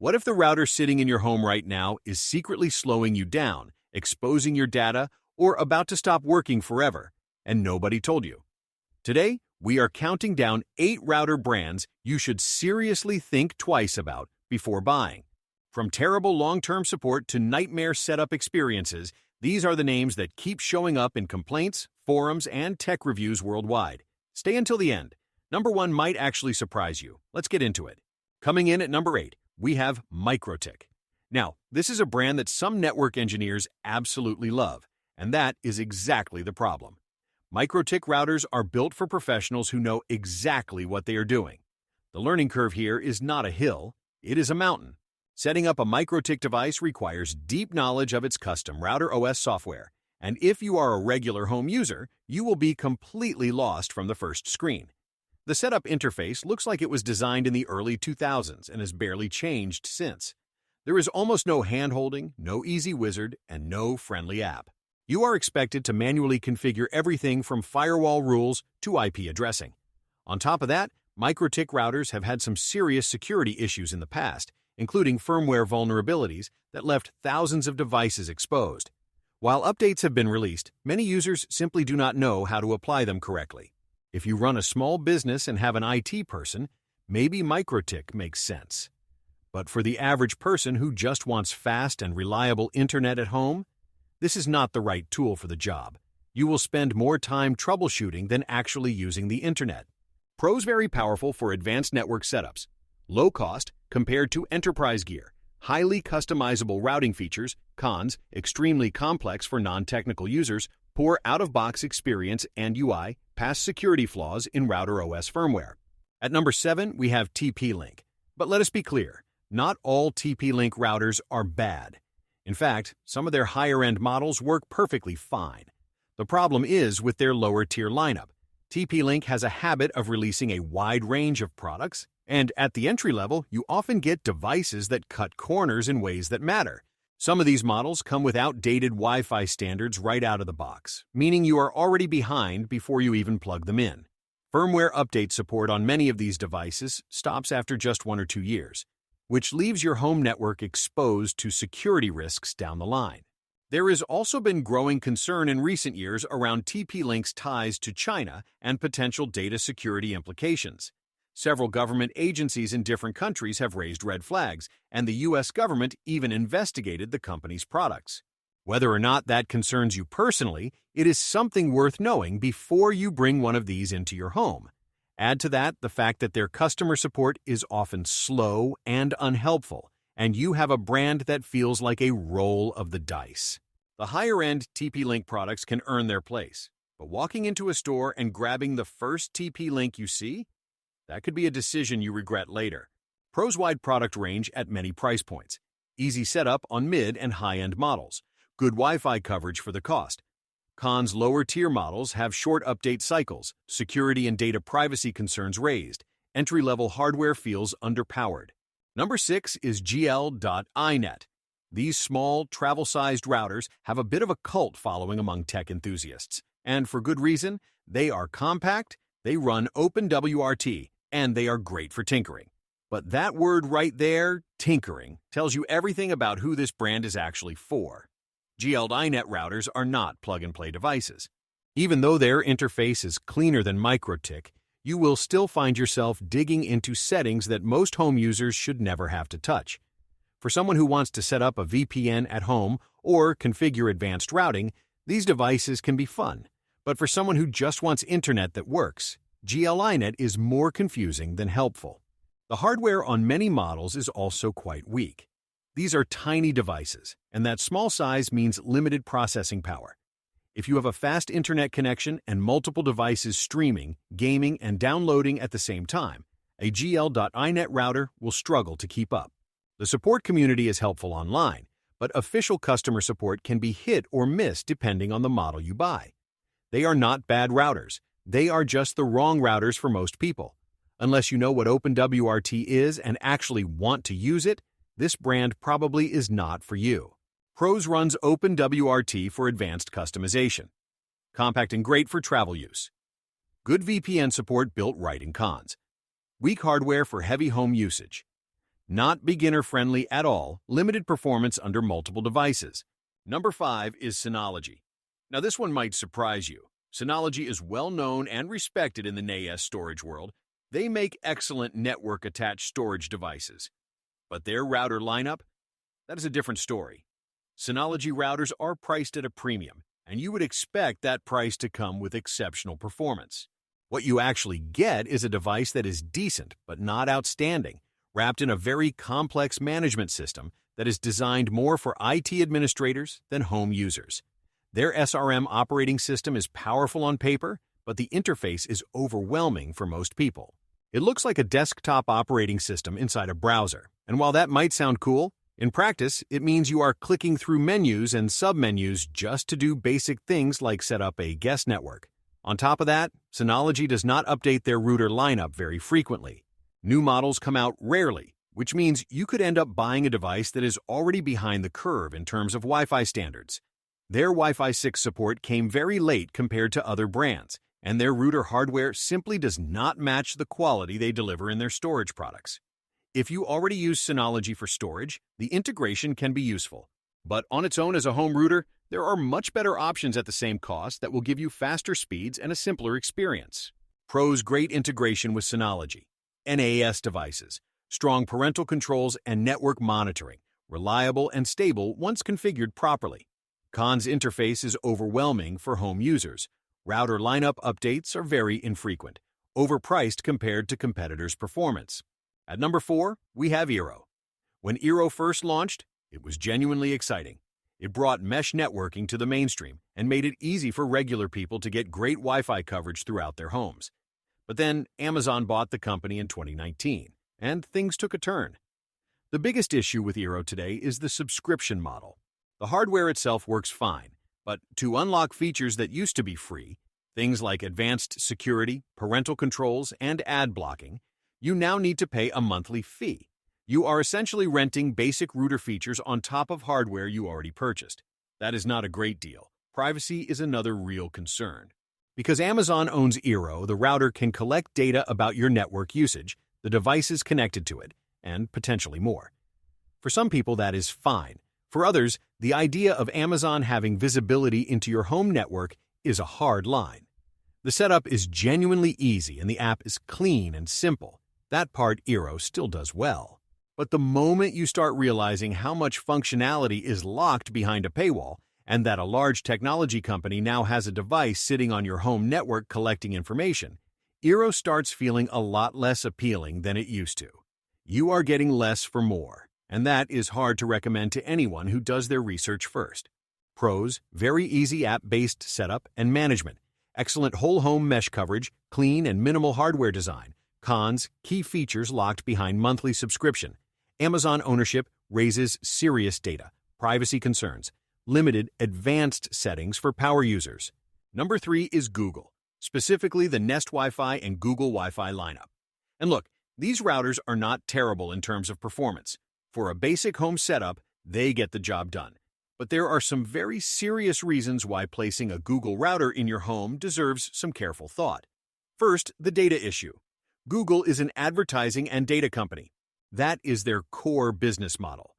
What if the router sitting in your home right now is secretly slowing you down, exposing your data, or about to stop working forever, and nobody told you? Today, we are counting down 8 router brands you should seriously think twice about before buying. From terrible long-term support to nightmare setup experiences, these are the names that keep showing up in complaints, forums, and tech reviews worldwide. Stay until the end. Number 1 might actually surprise you. Let's get into it. Coming in at number 8, we have MikroTik. Now, this is a brand that some network engineers absolutely love, and that is exactly the problem. MikroTik routers are built for professionals who know exactly what they are doing. The learning curve here is not a hill, it is a mountain. Setting up a MikroTik device requires deep knowledge of its custom router OS software, and if you are a regular home user, you will be completely lost from the first screen. The setup interface looks like it was designed in the early 2000s and has barely changed since. There is almost no hand-holding, no easy wizard, and no friendly app. You are expected to manually configure everything from firewall rules to IP addressing. On top of that, MikroTik routers have had some serious security issues in the past, including firmware vulnerabilities that left thousands of devices exposed. While updates have been released, many users simply do not know how to apply them correctly. If you run a small business and have an IT person, maybe MikroTik makes sense. But for the average person who just wants fast and reliable internet at home, this is not the right tool for the job. You will spend more time troubleshooting than actually using the internet. Pros: very powerful for advanced network setups. Low cost compared to enterprise gear. Highly customizable routing features. Cons: extremely complex for non-technical users. Poor out-of-box experience and UI. Past security flaws in router OS firmware. At number 7, we have TP-Link. But let us be clear, not all TP-Link routers are bad. In fact, some of their higher-end models work perfectly fine. The problem is with their lower-tier lineup. TP-Link has a habit of releasing a wide range of products, and at the entry level, you often get devices that cut corners in ways that matter. Some of these models come with outdated Wi-Fi standards right out of the box, meaning you are already behind before you even plug them in. Firmware update support on many of these devices stops after just 1 or 2 years, which leaves your home network exposed to security risks down the line. There has also been growing concern in recent years around TP-Link's ties to China and potential data security implications. Several government agencies in different countries have raised red flags, and the U.S. government even investigated the company's products. Whether or not that concerns you personally, it is something worth knowing before you bring one of these into your home. Add to that the fact that their customer support is often slow and unhelpful, and you have a brand that feels like a roll of the dice. The higher-end TP-Link products can earn their place, but walking into a store and grabbing the first TP-Link you see? That could be a decision you regret later. Pros: wide product range at many price points. Easy setup on mid and high-end models. Good Wi-Fi coverage for the cost. Cons: lower-tier models have short update cycles, security and data privacy concerns raised. Entry-level hardware feels underpowered. Number 6 is GL.iNet. These small, travel-sized routers have a bit of a cult following among tech enthusiasts. And for good reason. They are compact, they run OpenWRT, and they are great for tinkering. But that word right there, tinkering, tells you everything about who this brand is actually for. GL.iNet routers are not plug-and-play devices. Even though their interface is cleaner than MikroTik, you will still find yourself digging into settings that most home users should never have to touch. For someone who wants to set up a VPN at home or configure advanced routing, these devices can be fun. But for someone who just wants internet that works, GL.iNet is more confusing than helpful. The hardware on many models is also quite weak. These are tiny devices, and that small size means limited processing power. If you have a fast internet connection and multiple devices streaming, gaming, and downloading at the same time, a GL.iNet router will struggle to keep up. The support community is helpful online, but official customer support can be hit or miss depending on the model you buy. They are not bad routers. They are just the wrong routers for most people. Unless you know what OpenWRT is and actually want to use it, this brand probably is not for you. Pros: runs OpenWRT for advanced customization. Compact and great for travel use. Good VPN support built right in. Cons: weak hardware for heavy home usage. Not beginner-friendly at all, limited performance under multiple devices. Number 5 is Synology. Now this one might surprise you. Synology is well known and respected in the NAS storage world. They make excellent network-attached storage devices. But their router lineup? That is a different story. Synology routers are priced at a premium, and you would expect that price to come with exceptional performance. What you actually get is a device that is decent but not outstanding, wrapped in a very complex management system that is designed more for IT administrators than home users. Their SRM operating system is powerful on paper, but the interface is overwhelming for most people. It looks like a desktop operating system inside a browser, and while that might sound cool, in practice, it means you are clicking through menus and submenus just to do basic things like set up a guest network. On top of that, Synology does not update their router lineup very frequently. New models come out rarely, which means you could end up buying a device that is already behind the curve in terms of Wi-Fi standards. Their Wi-Fi 6 support came very late compared to other brands, and their router hardware simply does not match the quality they deliver in their storage products. If you already use Synology for storage, the integration can be useful. But on its own as a home router, there are much better options at the same cost that will give you faster speeds and a simpler experience. Pros: great integration with Synology, NAS devices, strong parental controls and network monitoring, reliable and stable once configured properly. Cons: interface is overwhelming for home users. Router lineup updates are very infrequent, overpriced compared to competitors' performance. At number 4, we have Eero. When Eero first launched, it was genuinely exciting. It brought mesh networking to the mainstream and made it easy for regular people to get great Wi-Fi coverage throughout their homes. But then Amazon bought the company in 2019, and things took a turn. The biggest issue with Eero today is the subscription model. The hardware itself works fine, but to unlock features that used to be free, things like advanced security, parental controls, and ad blocking, you now need to pay a monthly fee. You are essentially renting basic router features on top of hardware you already purchased. That is not a great deal. Privacy is another real concern. Because Amazon owns Eero, the router can collect data about your network usage, the devices connected to it, and potentially more. For some people, that is fine. For others, the idea of Amazon having visibility into your home network is a hard line. The setup is genuinely easy and the app is clean and simple. That part Eero still does well. But the moment you start realizing how much functionality is locked behind a paywall, and that a large technology company now has a device sitting on your home network collecting information, Eero starts feeling a lot less appealing than it used to. You are getting less for more, and that is hard to recommend to anyone who does their research first. Pros: very easy app-based setup and management, excellent whole home mesh coverage, clean and minimal hardware design. Cons: key features locked behind monthly subscription. Amazon ownership raises serious data, privacy concerns, limited advanced settings for power users. Number 3 is Google, specifically the Nest Wi-Fi and Google Wi-Fi lineup. And look, these routers are not terrible in terms of performance. For a basic home setup, they get the job done. But there are some very serious reasons why placing a Google router in your home deserves some careful thought. First, the data issue. Google is an advertising and data company. That is their core business model.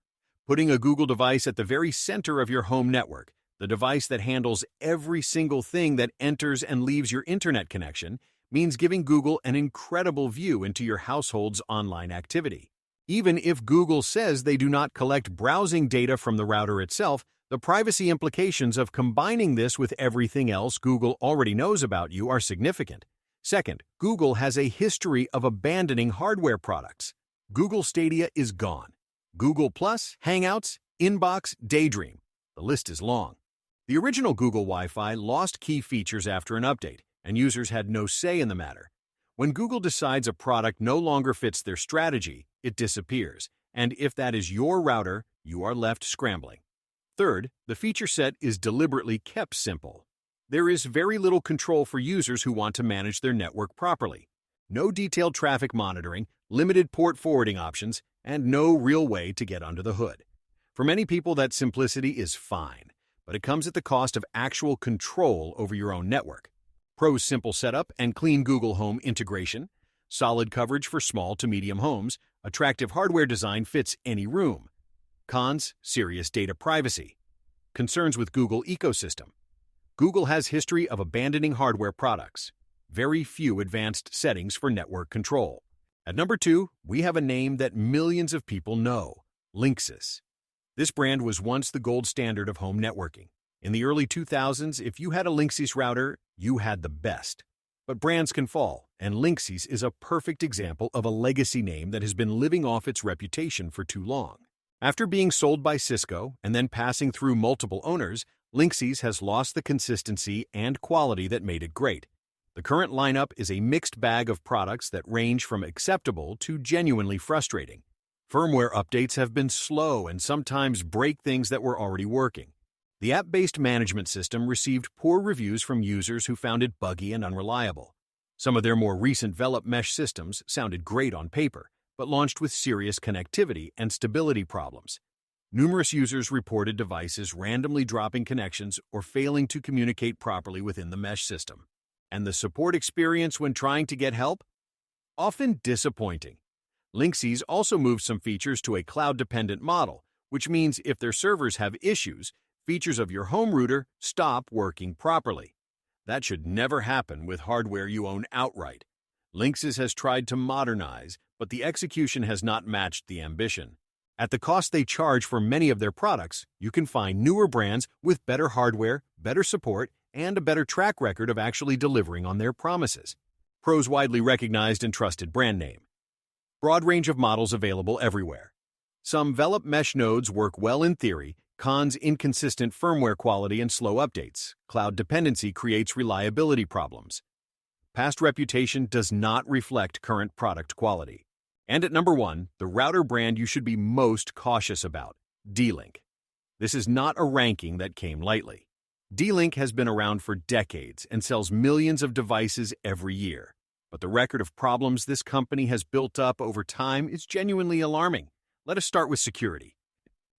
Putting a Google device at the very center of your home network, the device that handles every single thing that enters and leaves your internet connection, means giving Google an incredible view into your household's online activity. Even if Google says they do not collect browsing data from the router itself, the privacy implications of combining this with everything else Google already knows about you are significant. Second, Google has a history of abandoning hardware products. Google Stadia is gone. Google Plus, Hangouts, Inbox, Daydream. The list is long. The original Google Wi-Fi lost key features after an update, and users had no say in the matter. When Google decides a product no longer fits their strategy, it disappears, and if that is your router, you are left scrambling. Third, the feature set is deliberately kept simple. There is very little control for users who want to manage their network properly. No detailed traffic monitoring, limited port forwarding options, and no real way to get under the hood. For many people, that simplicity is fine, but it comes at the cost of actual control over your own network. Pros: simple setup and clean Google Home integration, solid coverage for small to medium homes, Attractive hardware design fits any room. Cons: serious data privacy. Concerns with Google ecosystem. Google has history of abandoning hardware products. Very few advanced settings for network control. At number 2, we have a name that millions of people know: Linksys. This brand was once the gold standard of home networking. In the early 2000s, if you had a Linksys router, you had the best. But brands can fall, and Linksys is a perfect example of a legacy name that has been living off its reputation for too long. After being sold by Cisco and then passing through multiple owners, Linksys has lost the consistency and quality that made it great. The current lineup is a mixed bag of products that range from acceptable to genuinely frustrating. Firmware updates have been slow and sometimes break things that were already working. The app-based management system received poor reviews from users who found it buggy and unreliable. Some of their more recent Velop mesh systems sounded great on paper, but launched with serious connectivity and stability problems. Numerous users reported devices randomly dropping connections or failing to communicate properly within the mesh system. And the support experience when trying to get help? Often disappointing. Linksys also moved some features to a cloud-dependent model, which means if their servers have issues, features of your home router stop working properly. That should never happen with hardware you own outright. Linksys has tried to modernize, but the execution has not matched the ambition. At the cost they charge for many of their products, you can find newer brands with better hardware, better support, and a better track record of actually delivering on their promises. Pros: widely recognized and trusted brand name. Broad range of models available everywhere. Some Velop mesh nodes work well in theory. Cons: inconsistent firmware quality and slow updates. Cloud dependency creates reliability problems. Past reputation does not reflect current product quality. And at number 1, the router brand you should be most cautious about: D-Link. This is not a ranking that came lightly. D-Link has been around for decades and sells millions of devices every year. But the record of problems this company has built up over time is genuinely alarming. Let us start with security.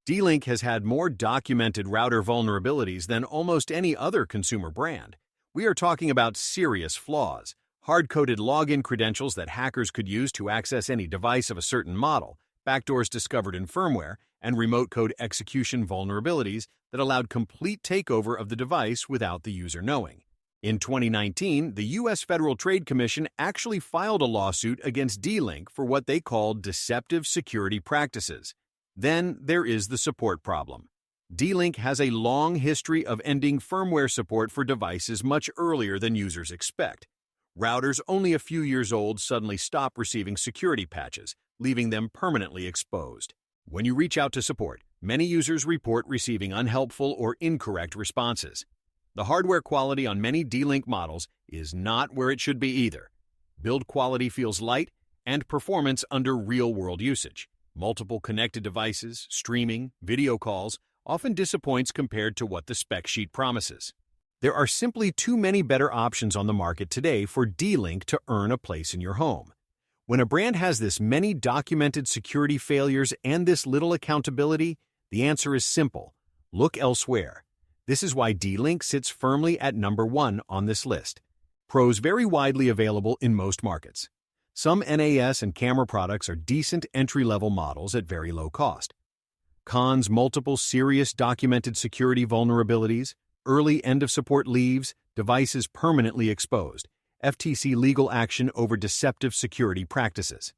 D-Link has had more documented router vulnerabilities than almost any other consumer brand. We are talking about serious flaws: hard-coded login credentials that hackers could use to access any device of a certain model, backdoors discovered in firmware, and remote code execution vulnerabilities that allowed complete takeover of the device without the user knowing. In 2019, the U.S. Federal Trade Commission actually filed a lawsuit against D-Link for what they called deceptive security practices. Then there is the support problem. D-Link has a long history of ending firmware support for devices much earlier than users expect. Routers only a few years old suddenly stop receiving security patches, leaving them permanently exposed. When you reach out to support, many users report receiving unhelpful or incorrect responses. The hardware quality on many D-Link models is not where it should be either. Build quality feels light, and performance under real-world usage. Multiple connected devices, streaming, video calls often disappoints compared to what the spec sheet promises. There are simply too many better options on the market today for D-Link to earn a place in your home. When a brand has this many documented security failures and this little accountability, the answer is simple: look elsewhere. This is why D-Link sits firmly at number 1 on this list. Pros: very widely available in most markets. Some NAS and camera products are decent entry-level models at very low cost. Cons: multiple serious documented security vulnerabilities, early end-of-support leaves, devices permanently exposed, FTC legal action over deceptive security practices.